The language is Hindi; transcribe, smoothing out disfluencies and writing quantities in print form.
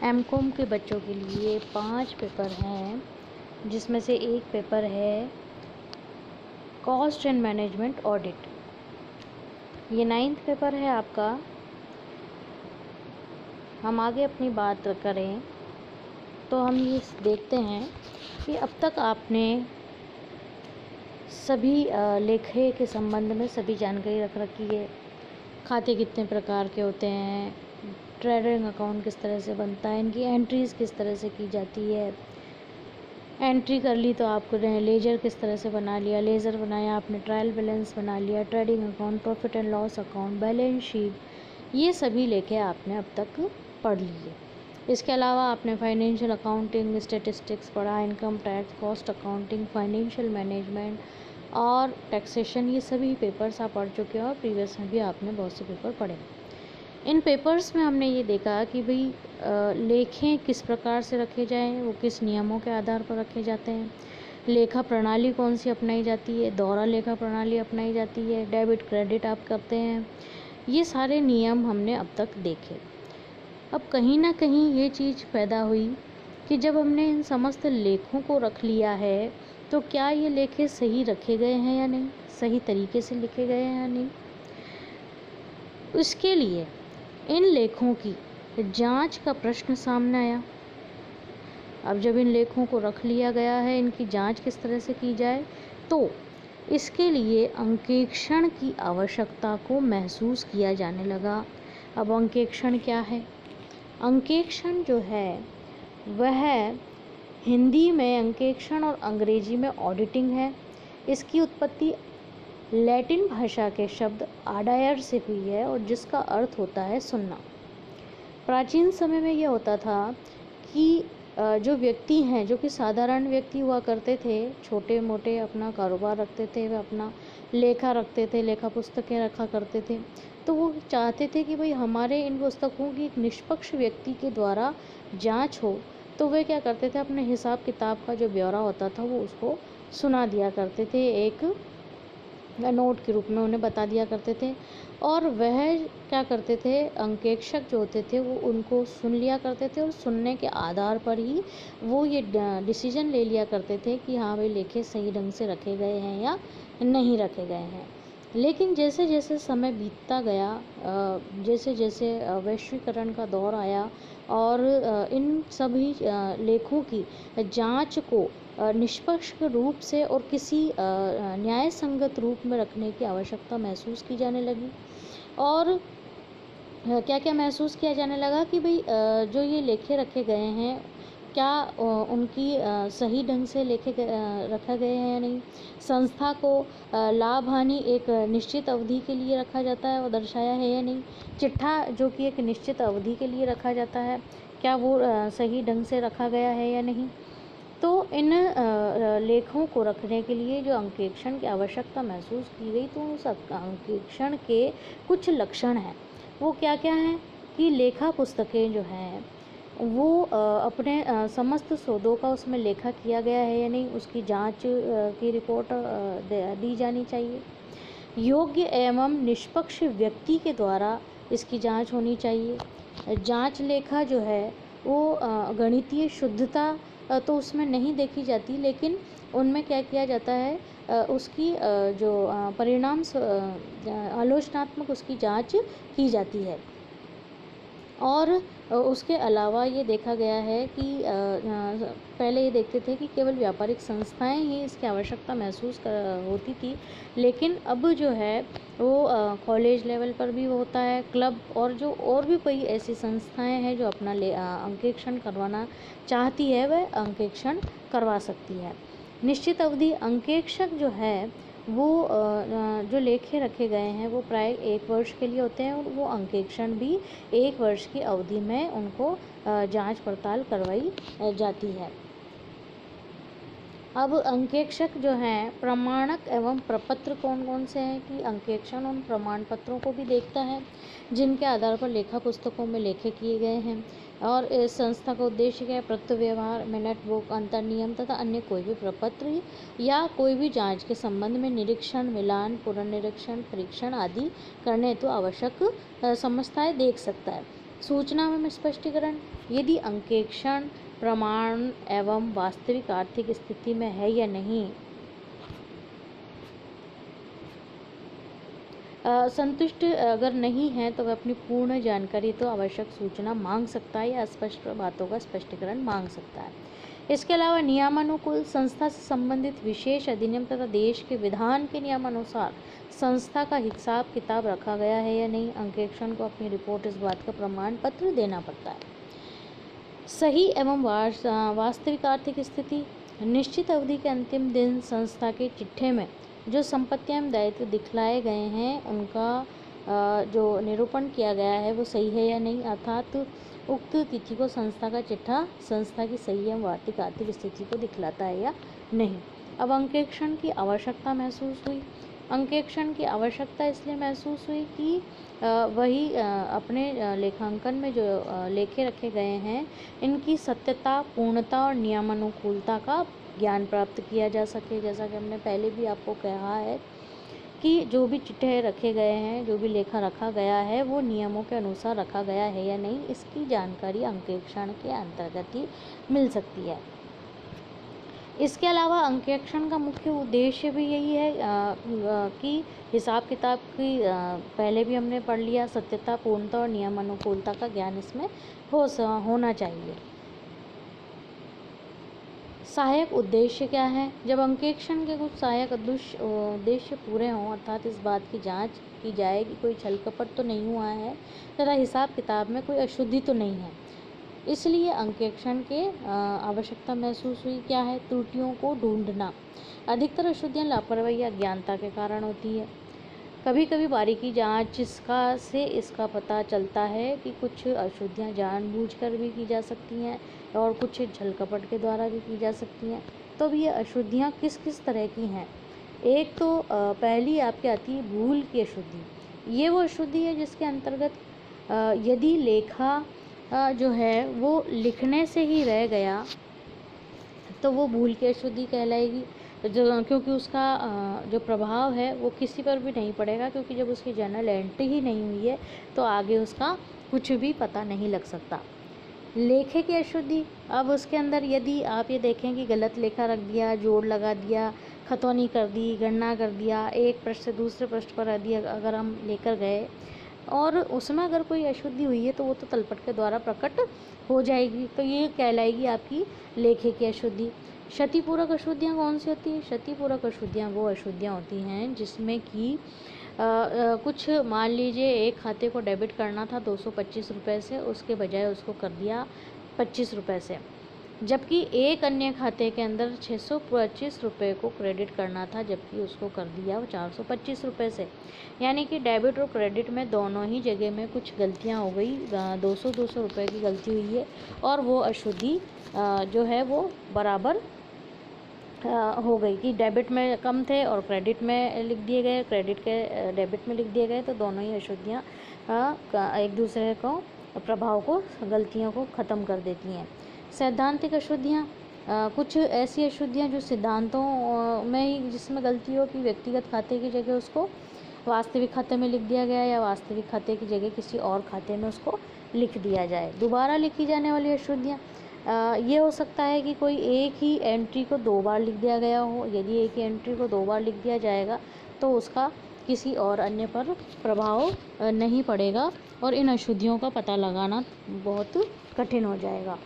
एमकॉम के बच्चों के लिए 5 पेपर हैं, जिसमें से एक पेपर है कॉस्ट एंड मैनेजमेंट ऑडिट। ये 9th पेपर है आपका। हम आगे अपनी बात करें तो हम ये देखते हैं कि अब तक आपने सभी लेखे के संबंध में सभी जानकारी रख रखी है। खाते कितने प्रकार के होते हैं, ट्रेडिंग अकाउंट किस तरह से बनता है, इनकी एंट्रीज़ किस तरह से की जाती है। एंट्री कर ली तो आपने लेजर किस तरह से बना लिया, लेजर बनाया आपने, ट्रायल बैलेंस बना लिया, trading account, profit and loss account, balance sheet, ये सभी लेखे आपने अब तक पढ़ लिए। इसके अलावा आपने फाइनेंशियल अकाउंटिंग, स्टेटिस्टिक्स पढ़ा, income tax, cost accounting, financial management और टैक्सेशन, ये सभी पेपर्स आप पढ़ चुके हो और प्रीवियस में भी आपने बहुत से पेपर पढ़े। इन पेपर्स में हमने ये देखा कि भाई लेखें किस प्रकार से रखे जाएं, वो किस नियमों के आधार पर रखे जाते हैं, लेखा प्रणाली कौन सी अपनाई जाती है, दोहरा लेखा प्रणाली अपनाई जाती है, डेबिट क्रेडिट आप करते हैं, ये सारे नियम हमने अब तक देखे। अब कहीं ना कहीं ये चीज़ पैदा हुई कि जब हमने इन समस्त लेखों को रख लिया है तो क्या ये लेखे सही रखे गए हैं या नहीं, सही तरीके से लिखे गए हैं या नहीं। उसके लिए इन लेखों की जांच का प्रश्न सामने आया। अब जब इन लेखों को रख लिया गया है, इनकी जांच किस तरह से की जाए, तो इसके लिए अंकेक्षण की आवश्यकता को महसूस किया जाने लगा। अब अंकेक्षण क्या है? अंकेक्षण जो है वह हिंदी में अंकेक्षण और अंग्रेजी में ऑडिटिंग है। इसकी उत्पत्ति लैटिन भाषा के शब्द आडायर से हुई है और जिसका अर्थ होता है सुनना। प्राचीन समय में यह होता था कि जो व्यक्ति हैं, जो कि साधारण व्यक्ति हुआ करते थे, छोटे मोटे अपना कारोबार रखते थे, वे अपना लेखा रखते थे, लेखा पुस्तकें रखा करते थे, तो वो चाहते थे कि भाई हमारे इन पुस्तकों की एक निष्पक्ष व्यक्ति के द्वारा जांच हो। तो वे क्या करते थे, अपने हिसाब किताब का जो ब्यौरा होता था वो उसको सुना दिया करते थे, एक नोट के रूप में उन्हें बता दिया करते थे। और वह क्या करते थे, अंकेक्षक जो होते थे वो उनको सुन लिया करते थे और सुनने के आधार पर ही वो ये डिसीजन ले लिया करते थे कि हाँ भाई लेखे सही ढंग से रखे गए हैं या नहीं रखे गए हैं। लेकिन जैसे जैसे समय बीतता गया, जैसे जैसे वैश्वीकरण का दौर आया और इन सभी लेखों की जांच को निष्पक्ष रूप से और किसी न्याय संगत रूप में रखने की आवश्यकता महसूस की जाने लगी। और क्या क्या महसूस किया जाने लगा कि भाई जो ये लेखे रखे गए हैं क्या उनकी सही ढंग से रखा गए हैं या नहीं। संस्था को लाभ हानि एक निश्चित अवधि के लिए रखा जाता है और दर्शाया है या नहीं। चिट्ठा जो कि एक निश्चित अवधि के लिए रखा जाता है, क्या वो सही ढंग से रखा गया है या नहीं। तो इन लेखों को रखने के लिए जो अंकेक्षण की आवश्यकता महसूस की गई, तो उस अंकेक्षण के कुछ लक्षण हैं। वो क्या क्या हैं कि लेखा पुस्तकें जो हैं वो अपने समस्त सौदों का उसमें लेखा किया गया है या नहीं, उसकी जांच की रिपोर्ट दी जानी चाहिए। योग्य एवं निष्पक्ष व्यक्ति के द्वारा इसकी जांच होनी चाहिए। जांच लेखा जो है वो गणितीय शुद्धता तो उसमें नहीं देखी जाती, लेकिन उनमें क्या किया जाता है, उसकी जो परिणाम आलोचनात्मक उसकी जांच की जाती है। और उसके अलावा ये देखा गया है कि पहले ये देखते थे कि केवल व्यापारिक संस्थाएं ही इसकी आवश्यकता महसूस होती थी, लेकिन अब जो है वो कॉलेज लेवल पर भी होता है, क्लब और भी कई ऐसी संस्थाएं हैं जो अपना अंकेक्षण करवाना चाहती है, वह अंकेक्षण करवा सकती है। निश्चित अवधि अंकेक्षक जो है वो जो लेखे रखे गए हैं वो प्राय 1 वर्ष के लिए होते हैं और वो अंकेक्षण भी 1 वर्ष की अवधि में उनको जांच पड़ताल करवाई जाती है। अब अंकेक्षक जो हैं प्रमाणक एवं प्रपत्र कौन कौन से हैं कि अंकेक्षण उन प्रमाण पत्रों को भी देखता है जिनके आधार पर लेखा पुस्तकों में लेखे किए गए हैं। और इस संस्था का उद्देश्य क्या है, प्रत्य व्यवहार, मिनट बुक, अंतर्नियम तथा अन्य कोई भी प्रपत्र या कोई भी जांच के संबंध में निरीक्षण, मिलान, पुनर्निरीक्षण, परीक्षण आदि करने हेतु आवश्यक समझता है, देख सकता है। सूचना एवं स्पष्टीकरण, यदि अंकेक्षण प्रमाण एवं वास्तविक आर्थिक स्थिति में है या नहीं संतुष्ट अगर नहीं है तो वह अपनी पूर्ण जानकारी तो आवश्यक सूचना मांग सकता है या स्पष्ट बातों का स्पष्टीकरण मांग सकता है। इसके अलावा नियमानुकूल संस्था से संबंधित विशेष अधिनियम तथा देश के विधान के नियमानुसार संस्था का हिसाब किताब रखा गया है या नहीं, अंकेक्षण को अपनी रिपोर्ट इस बात का प्रमाण पत्र देना पड़ता है। सही एवं वास्तविक आर्थिक स्थिति, निश्चित अवधि के अंतिम दिन संस्था के चिट्ठे में जो संपत्तियां एवं दायित्व दिखलाए गए हैं उनका जो निरूपण किया गया है वो सही है या नहीं, अर्थात उक्त तिथि को संस्था का चिट्ठा संस्था की सही एवं वार्षिक आर्थिक स्थिति को दिखलाता है या नहीं। अब अंकेक्षण की आवश्यकता महसूस हुई। अंकेक्षण की आवश्यकता इसलिए महसूस हुई कि वही अपने लेखांकन में जो लेखे रखे गए हैं इनकी सत्यता, पूर्णता और नियमानुकूलता का ज्ञान प्राप्त किया जा सके। जैसा कि हमने पहले भी आपको कहा है कि जो भी चिट्ठे रखे गए हैं, जो भी लेखा रखा गया है वो नियमों के अनुसार रखा गया है या नहीं, इसकी जानकारी अंकेक्षण के अंतर्गत ही मिल सकती है। इसके अलावा अंकेक्षण का मुख्य उद्देश्य भी यही है कि हिसाब किताब की पहले भी हमने पढ़ लिया, सत्यता, पूर्णता और नियमानुकूलता का ज्ञान इसमें होना चाहिए। सहायक उद्देश्य क्या है? जब अंकेक्षण के कुछ सहायक उद्देश्य पूरे हों, अर्थात इस बात की जांच की जाए कि कोई छल कपट तो नहीं हुआ है तथा हिसाब किताब में कोई अशुद्धि तो नहीं है, इसलिए अंकेक्षण के आवश्यकता महसूस हुई। क्या है? त्रुटियों को ढूंढना। अधिकतर अशुद्धियाँ लापरवाही या अज्ञानता के कारण होती है। कभी कभी बारीकी जांच से इसका पता चलता है कि कुछ अशुद्धियाँ जानबूझकर भी की जा सकती हैं और कुछ छल कपट के द्वारा भी की जा सकती हैं। तो अब ये अशुद्धियाँ किस किस तरह की हैं? एक तो पहली आपकी आती है भूल की अशुद्धि। ये वो अशुद्धि है जिसके अंतर्गत यदि लेखा जो है वो लिखने से ही रह गया तो वो भूल की अशुद्धि कहलाएगी, क्योंकि उसका जो प्रभाव है वो किसी पर भी नहीं पड़ेगा, क्योंकि जब उसकी जर्नल एंट्री ही नहीं हुई है तो आगे उसका कुछ भी पता नहीं लग सकता। लेखे की अशुद्धि, अब उसके अंदर यदि आप ये देखें कि गलत लेखा रख दिया, जोड़ लगा दिया, खतौनी कर दी, गणना कर दिया, एक पृष्ठ से दूसरे पृष्ठ पर यदि अगर हम लेकर गए और उसमें अगर कोई अशुद्धि हुई है तो वो तो तलपट के द्वारा प्रकट हो जाएगी, तो ये कहलाएगी आपकी लेखे की अशुद्धि। क्षतिपूरक अशुद्धियाँ कौन सी होती हैं? क्षतिपूरक अशुद्धियाँ वो अशुद्धियाँ होती हैं जिसमें कि कुछ मान लीजिए एक खाते को डेबिट करना था 225 रुपये से, उसके बजाय उसको कर दिया 25 रुपये से, जबकि एक अन्य खाते के अंदर 625 रुपये को क्रेडिट करना था, जबकि उसको कर दिया वो 425 रुपये से। यानी कि डेबिट और क्रेडिट में दोनों ही जगह में कुछ गलतियां हो गई, 200 रुपये की गलती हुई है और वो अशुद्धि जो है वो बराबर हो गई कि डेबिट में कम थे और क्रेडिट में लिख दिए गए, क्रेडिट के डेबिट में लिख दिए गए, तो दोनों ही अशुद्धियाँ एक दूसरे को प्रभाव को, गलतियों को ख़त्म कर देती हैं। सैद्धांतिक अशुद्धियाँ, कुछ ऐसी अशुद्धियाँ जो सिद्धांतों में ही जिसमें गलती हो कि व्यक्तिगत खाते की जगह उसको वास्तविक खाते में लिख दिया गया या वास्तविक खाते की जगह किसी और खाते में उसको लिख दिया जाए। दोबारा लिखी जाने वाली अशुद्धियाँ, ये हो सकता है कि कोई एक ही एंट्री को 2 बार लिख दिया गया हो। यदि एक ही एंट्री को 2 बार लिख दिया जाएगा तो उसका किसी और अन्य पर प्रभाव नहीं पड़ेगा और इन अशुद्धियों का पता लगाना बहुत कठिन हो जाएगा।